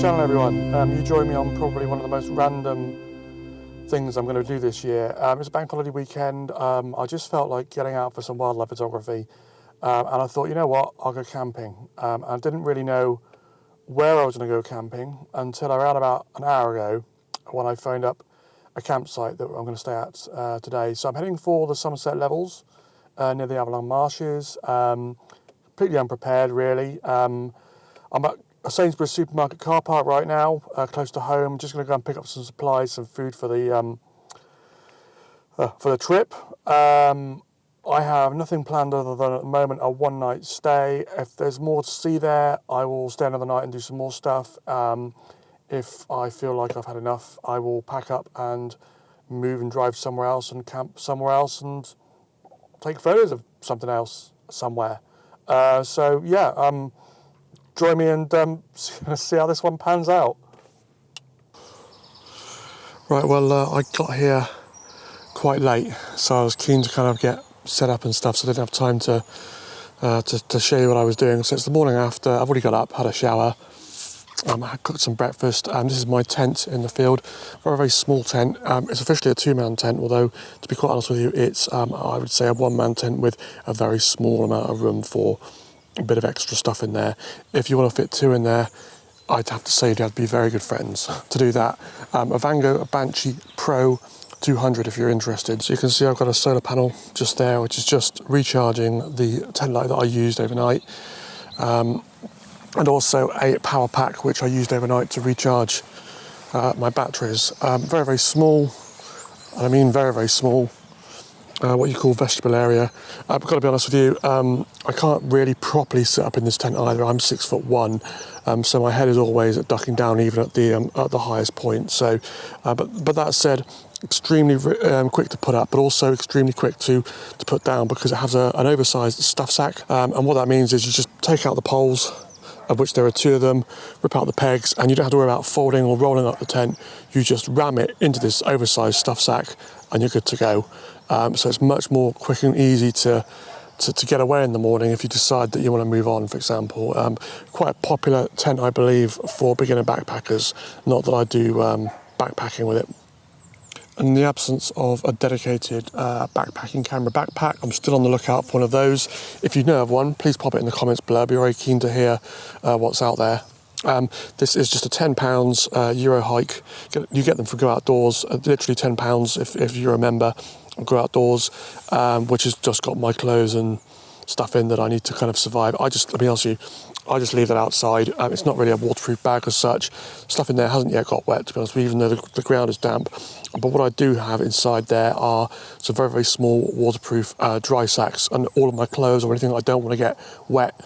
channel, everyone. You join me on probably one of the most random things I'm going to do this year. It's a bank holiday weekend. I just felt like getting out for some wildlife photography, and I thought, you know what, I'll go camping. I didn't really know where I was going to go camping until around about an hour ago when I phoned up a campsite that I'm going to stay at today. So I'm heading for the Somerset Levels near the Avalon Marshes. Completely unprepared, really. I'm at a Sainsbury's supermarket car park right now, close to home. Just going to go and pick up some supplies, some food for the trip. I have nothing planned other than at the moment a one-night stay. If there's more to see there, I will stay another night and do some more stuff. If I feel like I've had enough, I will pack up and move and drive somewhere else and camp somewhere else and take photos of something else somewhere. So yeah, join me and see how this one pans out. Right, well, I got here quite late, so I was keen to kind of get set up and stuff, so I didn't have time to show you what I was doing. So it's the morning after. I've already got up, had a shower, I cooked some breakfast. This is my tent in the field, very, very small tent. It's officially a two-man tent, although to be quite honest with you, it's I would say a one-man tent with a very small amount of room for a bit of extra stuff in there. If you want to fit two in there, I'd have to say you'd have to be very good friends to do that. A Banshee Pro 200 if you're interested. So you can see I've got a solar panel just there, which is just recharging the tent light that I used overnight. And also a power pack, which I used overnight to recharge my batteries. Very, very small, and I mean very, very small. What you call vegetable area. I've got to be honest with you, I can't really properly sit up in this tent either. I'm 6'1", so my head is always ducking down even at the highest point. So, but that said, extremely quick to put up, but also extremely quick to put down because it has an oversized stuff sack. And what that means is you just take out the poles, of which there are two of them, rip out the pegs, and you don't have to worry about folding or rolling up the tent. You just ram it into this oversized stuff sack and you're good to go. So it's much more quick and easy to get away in the morning if you decide that you want to move on, for example. Quite a popular tent, I believe, for beginner backpackers. Not that I do backpacking with it. In the absence of a dedicated backpacking camera backpack, I'm still on the lookout for one of those. If you know of one, please pop it in the comments below. I'd be very keen to hear what's out there. This is just a £10 Euro hike. You get them for Go Outdoors, literally £10 if you're a member of Go Outdoors, which has just got my clothes and stuff in that I need to kind of survive. I'll be honest with you, I just leave that outside. It's not really a waterproof bag as such. Stuff in there hasn't yet got wet, to be honest with you, even though the ground is damp. But what I do have inside there are some very, very small waterproof dry sacks, and all of my clothes or anything I don't want to get wet,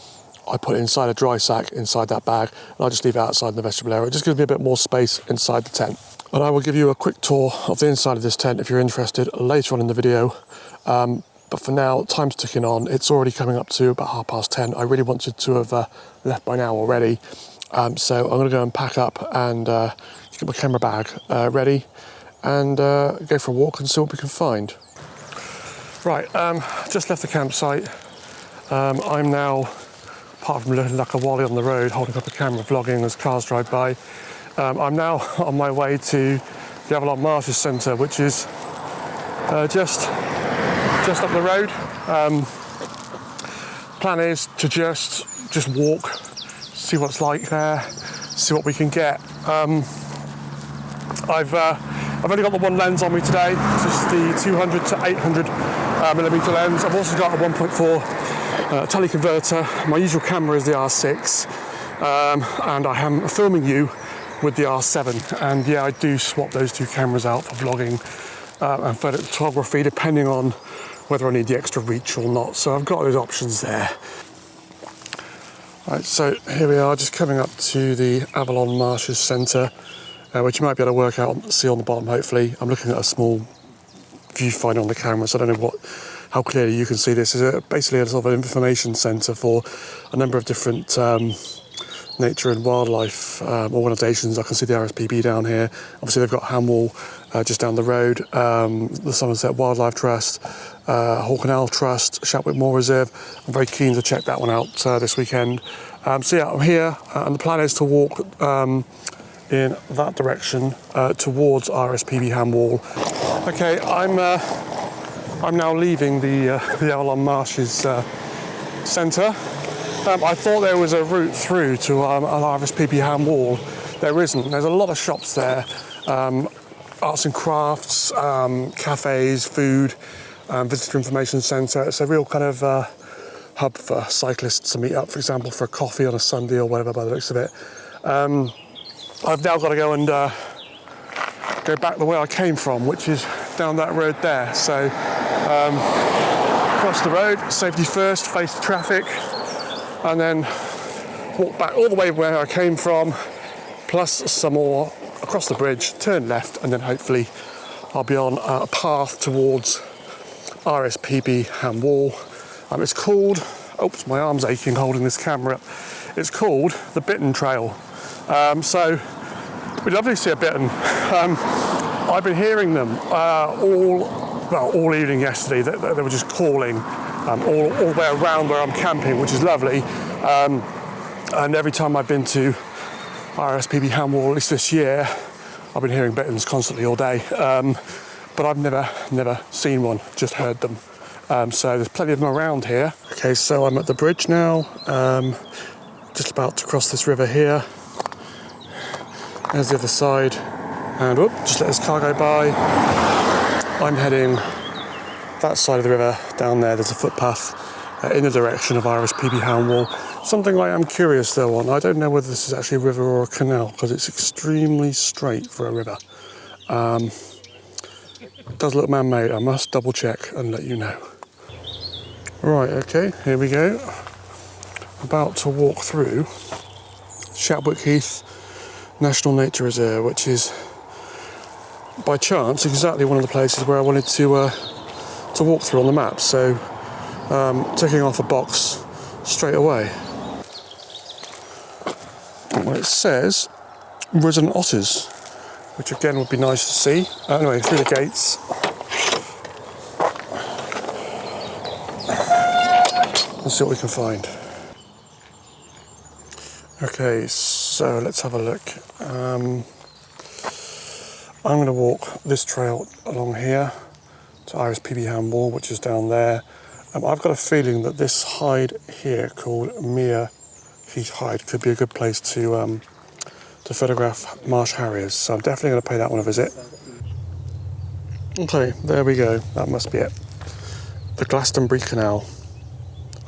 I put it inside a dry sack inside that bag, and I just leave it outside in the vegetable area. It just gives me a bit more space inside the tent. And I will give you a quick tour of the inside of this tent if you're interested later on in the video. But for now, time's ticking on. It's already coming up to about 10:30. I really wanted to have left by now already. So I'm going to go and pack up and get my camera bag ready and go for a walk and see what we can find. Right, just left the campsite. I'm now, apart from looking like a wally on the road, holding up a camera, vlogging as cars drive by. I'm now on my way to the Avalon Marshes Centre, which is just up the road. Plan is to just walk, see what it's like there, see what we can get. I've only got the one lens on me today. This is the 200 to 800 millimeter lens. I've also got a 1.4 teleconverter. My usual camera is the R6, and I am filming you with the R7. And yeah, I do swap those two cameras out for vlogging and photography, depending on whether I need the extra reach or not. So I've got those options there. Right, so here we are, just coming up to the Avalon Marshes Centre, which you might be able to work out, see on the bottom, hopefully. I'm looking at a small viewfinder on the camera, so I don't know how clearly you can see this. It's basically a sort of information centre for a number of different nature and wildlife organisations. I can see the RSPB down here. Obviously they've got Hamwell just down the road, the Somerset Wildlife Trust, Hawke and Owl Trust, Shapwick Moor Reserve. I'm very keen to check that one out this weekend. So yeah, I'm here, and the plan is to walk in that direction towards RSPB Ham Wall. Okay, I'm now leaving the Avalon Marshes centre. I thought there was a route through to RSPB Ham Wall. There isn't. There's a lot of shops there, arts and crafts, cafes, food, visitor information centre. It's a real kind of hub for cyclists to meet up, for example, for a coffee on a Sunday or whatever, by the looks of it. I've now got to go and go back the way I came from, which is down that road there. So cross the road, safety first, face the traffic, and then walk back all the way where I came from, plus some more across the bridge, turn left, and then hopefully I'll be on a path towards RSPB Ham Wall. It's called, oops, my arm's aching holding this camera up. It's called the Bittern Trail. So we'd love to see a bittern. I've been hearing them all evening yesterday. They were just calling all the way around where I'm camping, which is lovely. And every time I've been to RSPB Ham Wall, at least this year, I've been hearing bitterns constantly all day. But I've never seen one, just heard them. So there's plenty of them around here. Okay, so I'm at the bridge now, just about to cross this river here. There's the other side, and whoop, just let this car go by. I'm heading that side of the river down there. There's a footpath in the direction of RSPB Ham Wall. Something I am curious though on, I don't know whether this is actually a river or a canal, because it's extremely straight for a river. It does look man-made. I must double check and let you know. Right, okay, here we go. About to walk through Shatwick Heath National Nature Reserve, which is by chance exactly one of the places where I wanted to walk through on the map. So ticking off a box straight away. Well, it says resident otters, which again would be nice to see. Anyway, through the gates. Let's see what we can find. Okay, so let's have a look. I'm going to walk this trail along here to RSPB Ham Wall, which is down there. I've got a feeling that this hide here, called Mere Heath Hide, could be a good place to photograph marsh harriers. So I'm definitely going to pay that one a visit. Okay, there we go. That must be it. The Glastonbury Canal.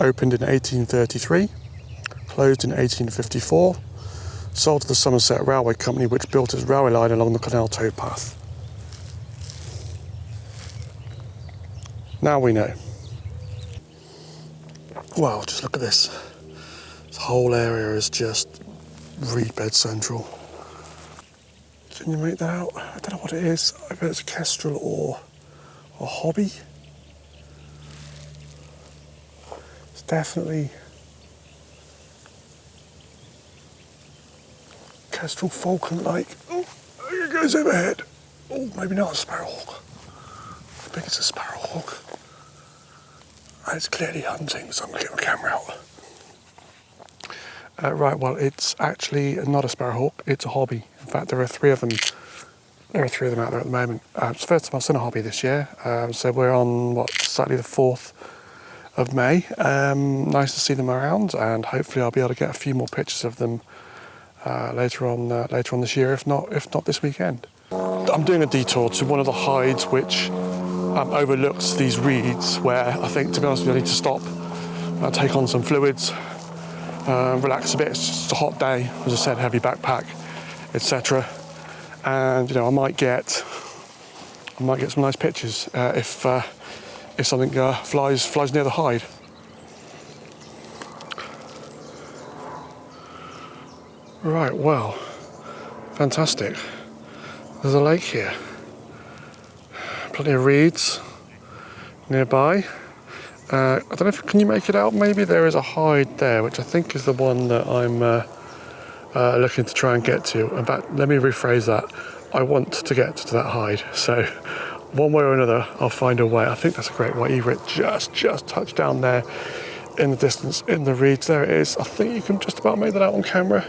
Opened in 1833, closed in 1854, sold to the Somerset Railway Company, which built its railway line along the canal towpath. Now we know. Wow, just look at this. This whole area is just reed bed central. Can you make that out? I don't know what it is. I bet it's a kestrel or a hobby. It's definitely kestrel falcon-like. Oh, it goes overhead. Oh, maybe not a sparrowhawk. I think it's a sparrowhawk. And it's clearly hunting, so I'm going to get my camera out. Right, well, it's actually not a sparrowhawk, it's a hobby. In fact, there are three of them. There are three of them out there at the moment. It's the first time I've seen a hobby this year. So we're on, slightly the 4th of May. Nice to see them around, and hopefully I'll be able to get a few more pictures of them later on this year, if not this weekend. I'm doing a detour to one of the hides which overlooks these reeds, where I think, to be honest with you, I need to stop, take on some fluids, relax a bit. It's just a hot day, as I said, heavy backpack, etc. And I might get some nice pictures if something flies near the hide. Right, well, fantastic. There's a lake here. Plenty of reeds nearby. I don't know if can you make it out. Maybe there is a hide there, which I think is the one that I'm looking to try and get to. In fact, let me rephrase that. I want to get to that hide. So one way or another, I'll find a way. I think that's a great white egret just touched down there in the distance in the reeds. There it is. I think you can just about make that out on camera.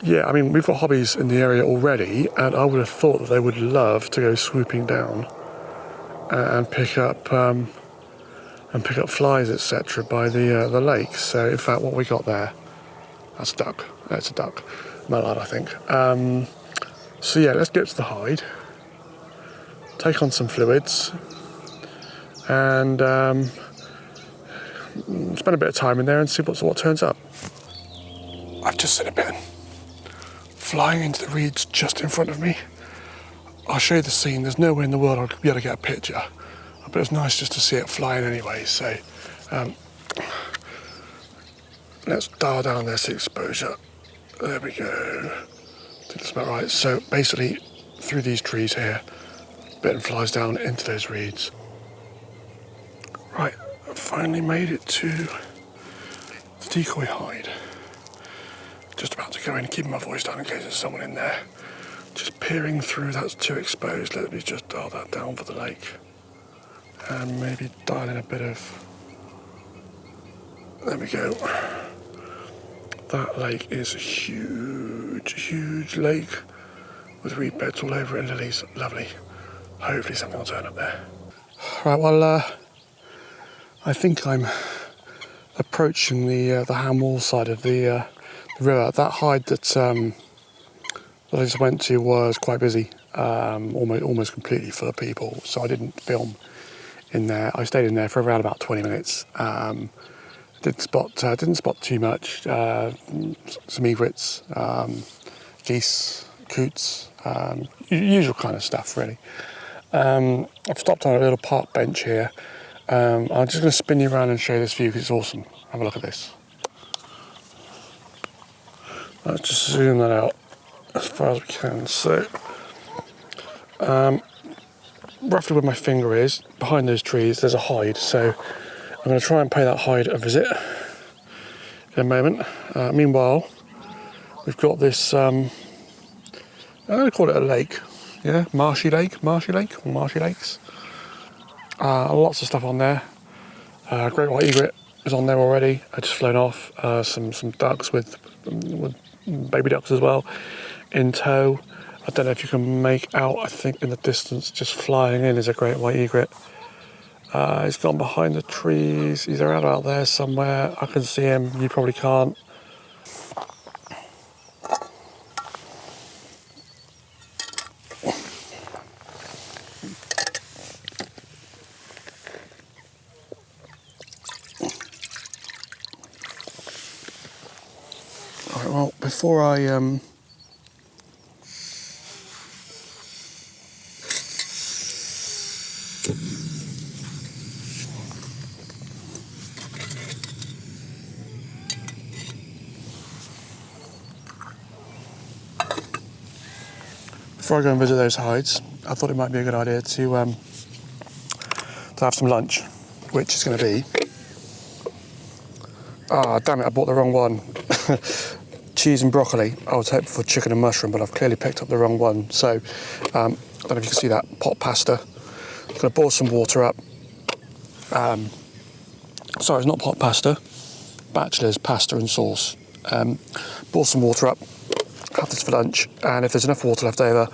Yeah, I mean, we've got hobbies in the area already, and I would have thought that they would love to go swooping down and pick up flies, etc. by the lake. So in fact, what we got there, that's a duck. That's a duck, mallard, I think. So yeah, let's get to the hide, take on some fluids, and spend a bit of time in there and see what turns up. I've just seen a bittern flying into the reeds just in front of me. I'll show you the scene. There's no way in the world I'll be able to get a picture, but it's nice just to see it flying anyway. So let's dial down this exposure. There we go. I think that's about right. So basically, through these trees here, bittern flies down into those reeds. Right, I finally made it to the decoy hide. Just about to go in, keeping my voice down in case there's someone in there. Just peering through, that's too exposed. Let me just dial that down for the lake. And maybe dial in a bit of... There we go. That lake is a huge, huge lake with reed beds all over it and lilies. Lovely. Hopefully something will turn up there. Right, well, I think I'm approaching the Ham Wall side of the river. That hide that I just went to was quite busy, almost completely full of people, so I didn't film in there. I stayed in there for around about 20 minutes. Didn't spot too much. Some egrets, geese, coots, usual kind of stuff really. I've stopped on a little park bench here. I'm just going to spin you around and show you this view because it's awesome. Have a look at this. Let's just zoom that out as far as we can. So, roughly where my finger is, behind those trees, there's a hide. So, I'm going to try and pay that hide a visit in a moment. Meanwhile, we've got this, I'm going to call it a lake. Yeah, marshy lake, or marshy lakes. Lots of stuff on there. Great white egret is on there already. I just flown off. Some ducks with baby ducks as well in tow. I don't know if you can make out, I think in the distance just flying in is a great white egret. He's gone behind the trees. He's around out there somewhere. I can see him, you probably can't. Alright, well, before I go and visit those hides, I thought it might be a good idea to have some lunch, which is going to be... Ah, damn it, I bought the wrong one. Cheese and broccoli. I was hoping for chicken and mushroom, but I've clearly picked up the wrong one. So, I don't know if you can see that, pot pasta. I'm going to boil some water up. Sorry, it's not pot pasta. Bachelor's pasta and sauce. Boil some water up, have this for lunch, and if there's enough water left over,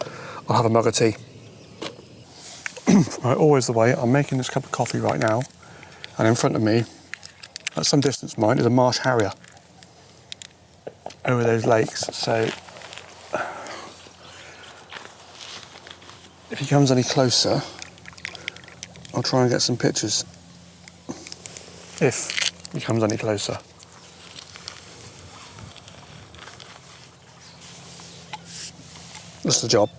I'll have a mug of tea. Right, always the way. I'm making this cup of coffee right now, and in front of me, at some distance mind, is a marsh harrier over those lakes. So if he comes any closer, I'll try and get some pictures. If he comes any closer. That's the job.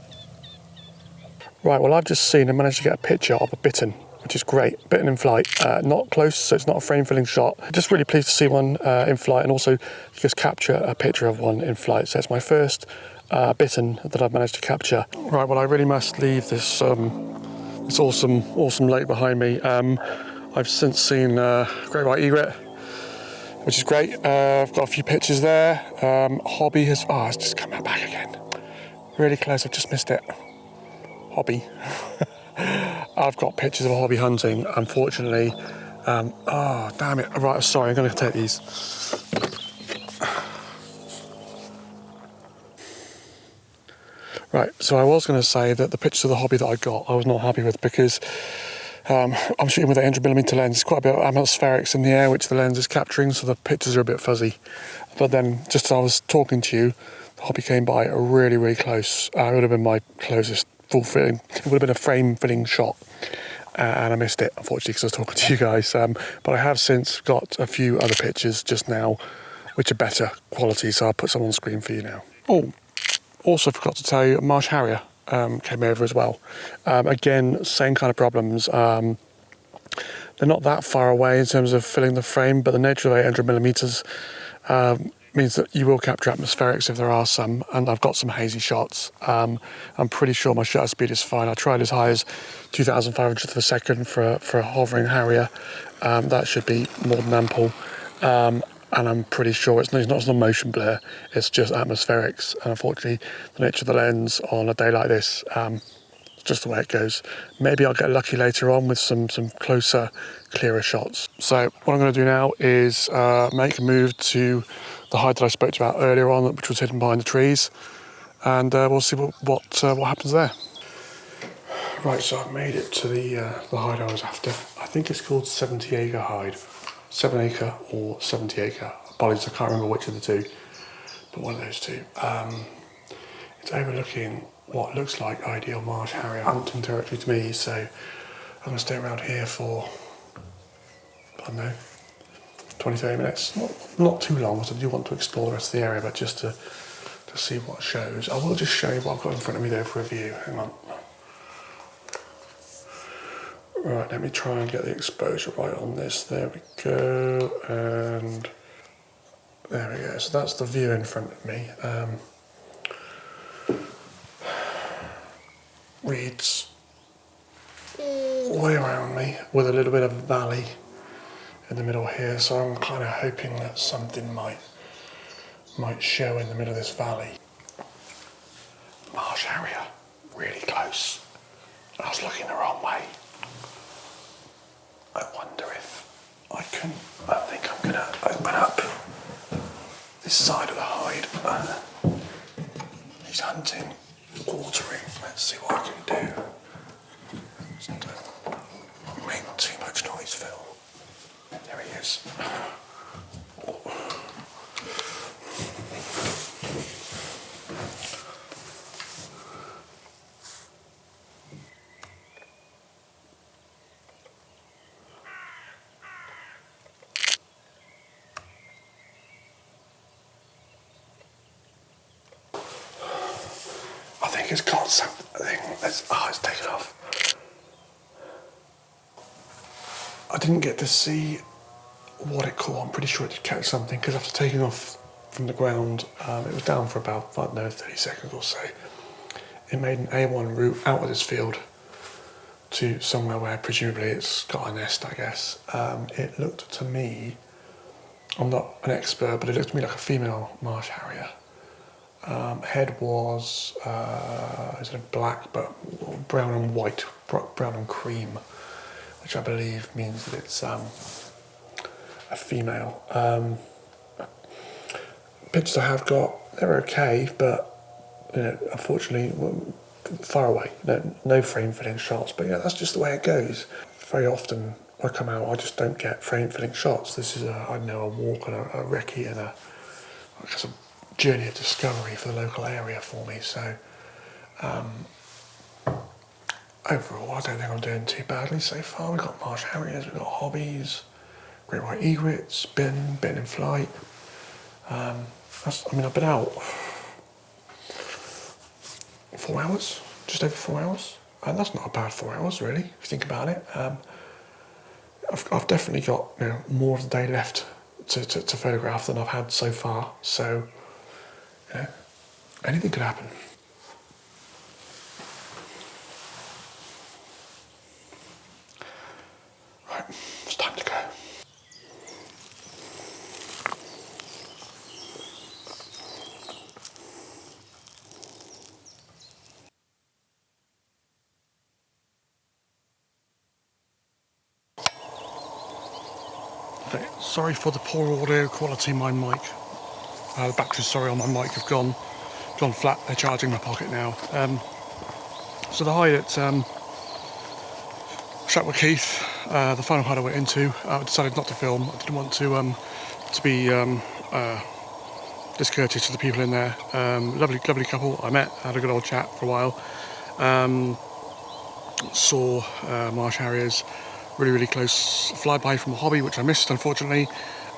Right, well, I've just seen and managed to get a picture of a bittern, which is great. Bittern in flight, not close, so it's not a frame-filling shot. Just really pleased to see one in flight, and also just capture a picture of one in flight. So it's my first bittern that I've managed to capture. Right, well, I really must leave this this awesome lake behind me. I've since seen great white egret, which is great. I've got a few pictures there. Hobby has... Oh, it's just come back again. Really close, I've just missed it. Hobby. I've got pictures of hobby hunting. Unfortunately, Oh, damn it. Right, sorry, I'm going to take these. Right, so I was going to say that the pictures of the hobby that I got, I was not happy with because I'm shooting with an 800mm lens. Quite a bit of atmospherics in the air, which the lens is capturing, so the pictures are a bit fuzzy. But then, just as I was talking to you, the hobby came by really, really close. It would have been my closest full fitting. It would have been a frame fitting shot. And I missed it, unfortunately, because I was talking to you guys. But I have since got a few other pictures just now, which are better quality, so I'll put some on screen for you now. Oh, also forgot to tell you, Marsh Harrier came over as well. Again, same kind of problems. They're not that far away in terms of filling the frame, but the nature of 800mm means that you will capture atmospherics if there are some, and I've got some hazy shots. I'm pretty sure my shutter speed is fine. I tried as high as 2,500th of a second for a hovering Harrier. That should be more than ample. And I'm pretty sure it's not a motion blur, it's just atmospherics. And unfortunately, the nature of the lens on a day like this, it's just the way it goes. Maybe I'll get lucky later on with some closer, clearer shots. So what I'm going to do now is make a move to the hide that I spoke to you about earlier on, which was hidden behind the trees, and we'll see what happens there. Right, so I've made it to the hide I was after. I think it's called 70 acre hide. 7 acre or 70 acre. Apologies, I can't remember which of the two, but one of those two. It's overlooking what looks like ideal marsh harrier hunting territory to me, so I'm going to stay around here for, I don't know, 20-30 minutes. Not too long, because I do want to explore the rest of the area, but just to see what shows. I will just show you what I've got in front of me there for a view. Hang on. Right, let me try and get the exposure right on this. There we go, and there we go. So that's the view in front of me. Reeds all the way around me with a little bit of a valley in the middle here. So I'm kind of hoping that something might show in the middle of this valley. Marsh harrier, really close. I was looking the wrong way. I wonder if I think I'm gonna open up this side of the hide. He's hunting, watering. Let's see what I can do. Just don't make too much noise, Phil. There he is. I think it's got something. It's taken off. I didn't get to see what it caught. I'm pretty sure it did catch something, because after taking off from the ground, it was down for about, I don't know, 30 seconds or so. It made an A1 route out of this field to somewhere where presumably it's got a nest, I guess. It looked to me, I'm not an expert, but it looked to me like a female marsh harrier. Head was, is it black, but brown and white, brown and cream, which I believe means that it's a female. Pictures I have got, they're okay, but unfortunately, far away. No frame filling shots, but yeah, that's just the way it goes. Very often I come out, I just don't get frame filling shots. This is a walk and a recce and a journey of discovery for the local area for me. So overall, I don't think I'm doing too badly so far. We've got marsh harriers, we've got hobbies, great white egrets, been in flight. I've been out 4 hours, just over 4 hours, and that's not a bad 4 hours really, if you think about it. I've definitely got more of the day left to photograph than I've had so far. So anything could happen. Right, it's time to go. Okay, sorry for the poor audio quality. My mic, the batteries, sorry, on my mic have gone flat. They're charging my pocket now. So the hide at Shatwood Heath, the final hide I went into, I decided not to film. I didn't want to be discourteous to the people in there. Lovely couple I met, had a good old chat for a while. Saw marsh harriers, really close flyby from a hobby, which I missed unfortunately.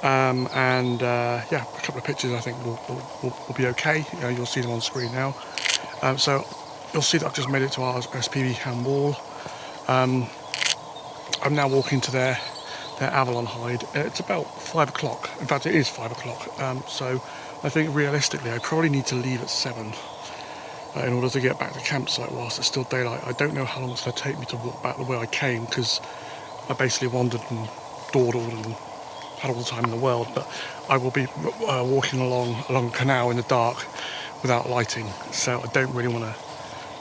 Yeah, a couple of pictures I think will be okay. You'll see them on screen now. So you'll see that I've just made it to our SPB hand wall. I'm now walking to their Avalon hide. It's about 5 o'clock. In fact, it is 5 o'clock. So I think realistically, I probably need to leave at 7 in order to get back to the campsite whilst it's still daylight. I don't know how long it's going to take me to walk back the way I came, because I basically wandered and dawdled and had all the time in the world. But I will be walking along a canal in the dark without lighting, so I don't really want to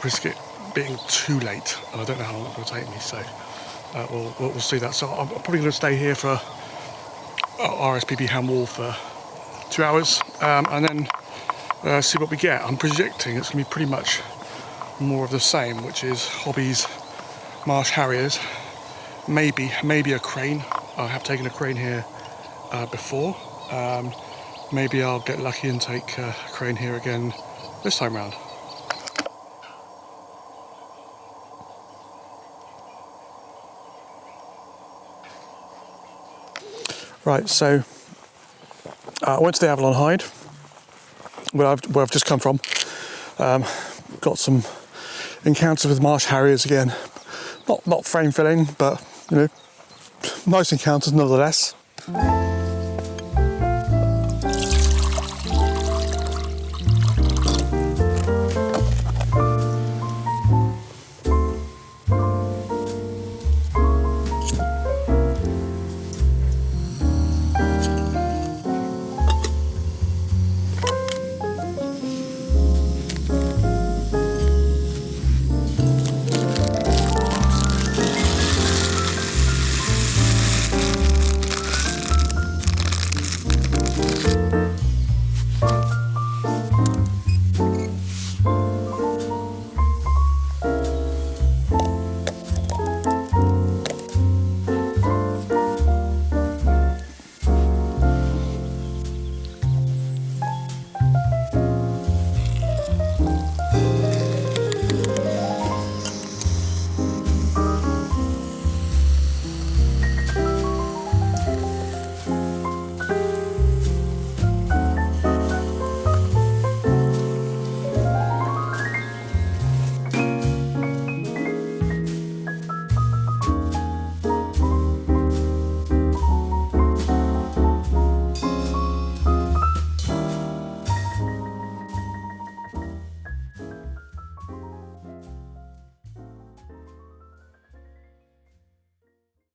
risk it being too late, and I don't know how long it's going to take me. So we'll see that. So I'm probably going to stay here for RSPB hand wall for 2 hours, and then see what we get. I'm projecting it's going to be pretty much more of the same, which is hobbies, marsh harriers, maybe a crane. I have taken a crane here before. Maybe I'll get lucky and take a crane here again this time round. Right, so I went to the Avalon hide, where I've just come from. Got some encounters with marsh harriers again. Not frame filling, but nice encounters nonetheless.